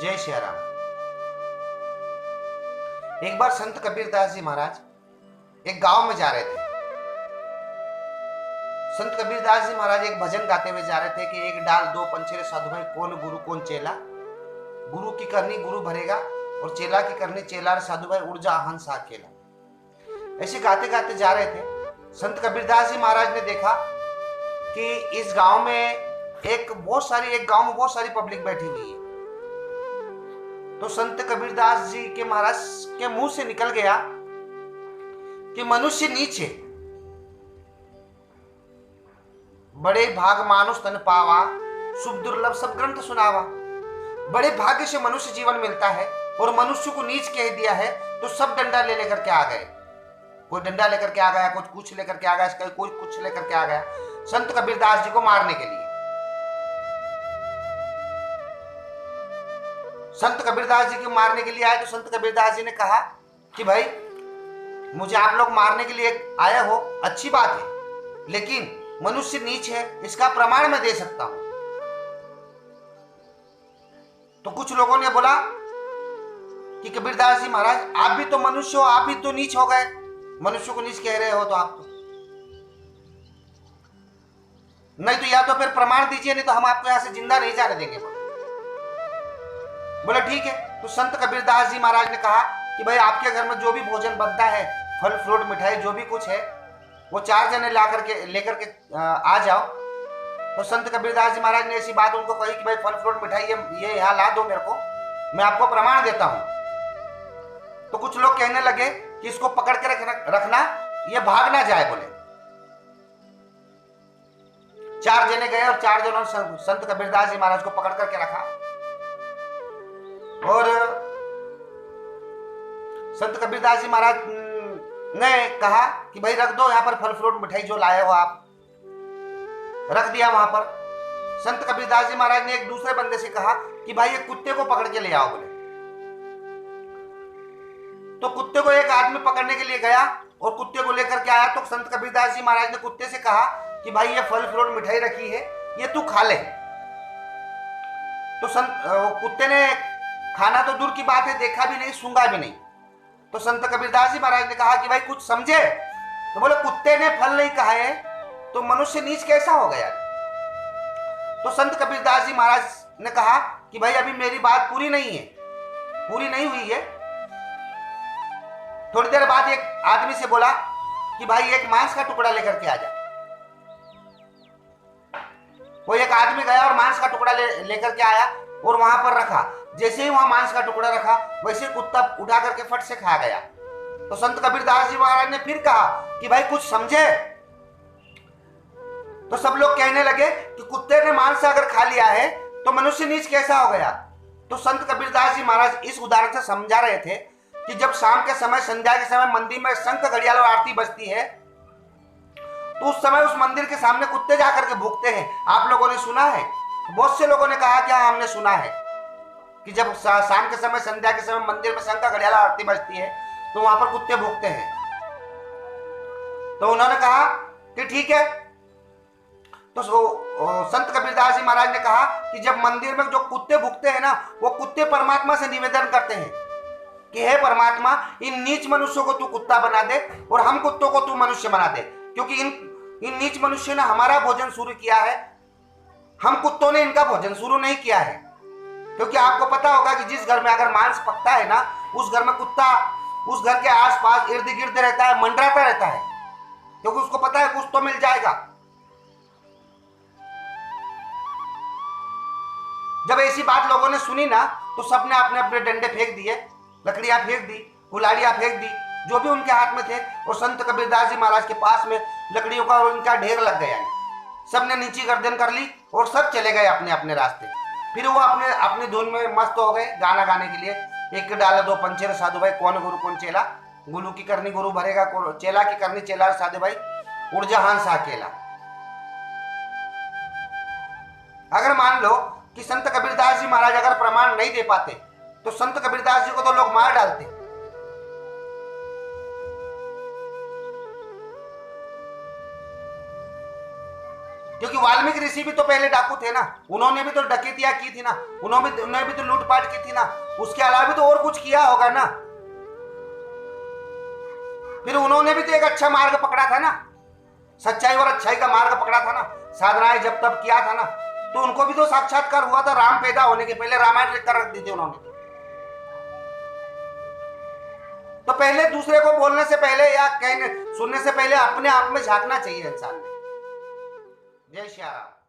जय श्री राम। एक बार संत कबीरदास जी महाराज एक गांव में जा रहे थे। संत कबीरदास जी महाराज एक भजन गाते हुए जा रहे थे कि एक डाल दो पंछेरे साधु भाई, कौन गुरु कौन चेला, गुरु की करनी गुरु भरेगा और चेला की करनी चेला रे साधु भाई, उड़ जा हंस अकेला। ऐसे गाते गाते जा रहे थे। संत कबीरदास जी महाराज ने देखा कि इस गांव में एक गांव में बहुत सारी पब्लिक बैठी हुई है। तो संत कबीरदास जी के महाराज के मुंह से निकल गया कि मनुष्य नीच है, बड़े भाग मानुष तन पावा, शुभ दुर्लभ सब ग्रंथ सुनावा। बड़े भाग्य से मनुष्य जीवन मिलता है और मनुष्य को नीच कह दिया है तो सब डंडा ले लेकर के आ गए। कोई डंडा लेकर के आ गया, कुछ लेकर के आ गया, कोई कुछ लेकर के आ गया संत कबीरदास जी को मारने के लिए। संत कबीरदास जी को मारने के लिए आए तो संत कबीरदास जी ने कहा कि भाई मुझे आप लोग मारने के लिए आए हो, अच्छी बात है, लेकिन मनुष्य नीच है इसका प्रमाण मैं दे सकता हूं। तो कुछ लोगों ने बोला कि कबीरदास जी महाराज आप भी तो मनुष्य हो, आप भी तो नीच हो गए, मनुष्य को नीच कह रहे हो तो आप तो नहीं, तो या तो फिर प्रमाण दीजिए, नहीं तो हम आपको यहां से जिंदा नहीं जाने देंगे। बोला ठीक है। तो संत कबीरदास जी महाराज ने कहा कि भाई आपके घर में जो भी भोजन बनता है, फल फ्रूट मिठाई जो भी कुछ है, वो 4 जने लेकर के आ जाओ। तो संत कबीरदास जी महाराज ने ऐसी बात उनको कही कि भाई फल फ्रूट मिठाई ये यहाँ ला दो मेरे को, मैं आपको प्रमाण देता हूं। तो कुछ लोग कहने लगे कि इसको पकड़ के रखना, ये भाग ना जाए। बोले 4 जने गए और 4 जनों ने संत कबीरदास जी महाराज को पकड़ करके रखा और संत कबीरदास जी महाराज ने कहा कि भाई रख दो यहाँ पर फल फ्रूट मिठाई जो लाए हो आप। रख दिया वहां पर। संत कबीरदास जी महाराज ने एक दूसरे बंदे से कहा कि भाई एक कुत्ते को पकड़ के ले आओ। बोले तो कुत्ते को एक आदमी पकड़ने के लिए गया और कुत्ते को लेकर के आया। तो संत कबीरदास जी महाराज ने कुत्ते से कहा कि भाई ये फल फ्रूट मिठाई रखी है, ये तू खा ले। तो कुत्ते ने खाना तो दूर की बात है, देखा भी नहीं, सूंघा भी नहीं। तो संत कबीरदास जी महाराज ने कहा कि भाई कुछ समझे। तो बोले कुत्ते ने फल नहीं खाए तो मनुष्य नीच कैसा हो गया। तो संत कबीरदास जी महाराज ने कहा कि भाई अभी मेरी बात पूरी नहीं हुई है। थोड़ी देर बाद एक आदमी से बोला कि भाई एक मांस का टुकड़ा लेकर के आ जा। वो एक आदमी गया और मांस का टुकड़ा लेकर के आया और वहां पर रखा। जैसे ही वहां मांस का टुकड़ा रखा वैसे कुत्ता उठा करके फट से खा गया। तो संत कबीरदास जी महाराज ने फिर कहा कि भाई कुछ समझे। तो सब लोग कहने लगे कि कुत्ते ने मांस अगर खा लिया है तो मनुष्य नीच कैसा हो गया। तो संत कबीरदास जी महाराज इस उदाहरण से समझा रहे थे कि जब शाम के समय, संध्या के समय मंदिर में शंख घड़ियाल और आरती बजती है तो उस समय उस मंदिर के सामने कुत्ते जाकर के भूखते हैं। आप लोगों ने सुना है? बहुत से लोगों ने कहा कि हाँ हमने सुना है कि जब शाम के समय, संध्या के समय मंदिर में शंख घड़ियाल आरती बजती है तो वहां पर कुत्ते भूखते हैं। तो उन्होंने कहा कि ठीक है। तो संत कबीरदास जी महाराज ने कहा कि जब मंदिर में जो कुत्ते भूखते हैं ना, वो कुत्ते परमात्मा से निवेदन करते हैं कि हे परमात्मा, इन नीच मनुष्यों को तू कुत्ता बना दे और हम कुत्तों को तू मनुष्य बना दे, क्योंकि इन नीच मनुष्यों ने हमारा भोजन शुरू किया है, हम कुत्तों ने इनका भोजन शुरू नहीं किया है। क्योंकि आपको पता होगा कि जिस घर में अगर मांस पकता है ना, उस घर में कुत्ता उस घर के आसपास इर्द गिर्द रहता है, मंडराता रहता है, क्योंकि उसको पता है कुछ तो मिल जाएगा। जब ऐसी बात लोगों ने सुनी ना तो सबने अपने अपने डंडे फेंक दिए, लकड़ियां फेंक दी, कुल्हाड़ियां फेंक दी, जो भी उनके हाथ में थे। और संत कबीरदास जी महाराज के पास में लकड़ियों का और उनका ढेर लग गया। सबने नीची गर्दन कर ली और सब चले गए अपने अपने रास्ते। फिर वो अपनी धुन में मस्त हो गए गाना गाने के लिए। एक डाला दो पंछेरे साधु भाई, कौन गुरु कौन चेला, गुरु की करनी गुरु भरेगा, चेला की करनी चेला साधु भाई, उड़ जा हंस अकेला। अगर मान लो कि संत कबीरदास जी महाराज अगर प्रमाण नहीं दे पाते तो संत कबीरदास जी को तो लोग मार डालते। क्योंकि वाल्मीकि ऋषि भी तो पहले डाकू थे ना, उन्होंने भी तो डकैतियां की थी ना, उन्होंने भी तो लूटपाट की थी ना, उसके अलावा भी तो और कुछ किया होगा ना। फिर उन्होंने भी तो एक अच्छा मार्ग पकड़ा था ना, सच्चाई और अच्छाई का मार्ग पकड़ा था ना, साधनाएं जब तब किया था ना, तो उनको भी तो साक्षात्कार हुआ था राम पैदा होने के पहले, रामायण लिख कर रख दी थी उन्होंने। तो पहले दूसरे को बोलने से पहले या कहने सुनने से पहले अपने आप में झांकना चाहिए इंसान ने। जय श्री राम।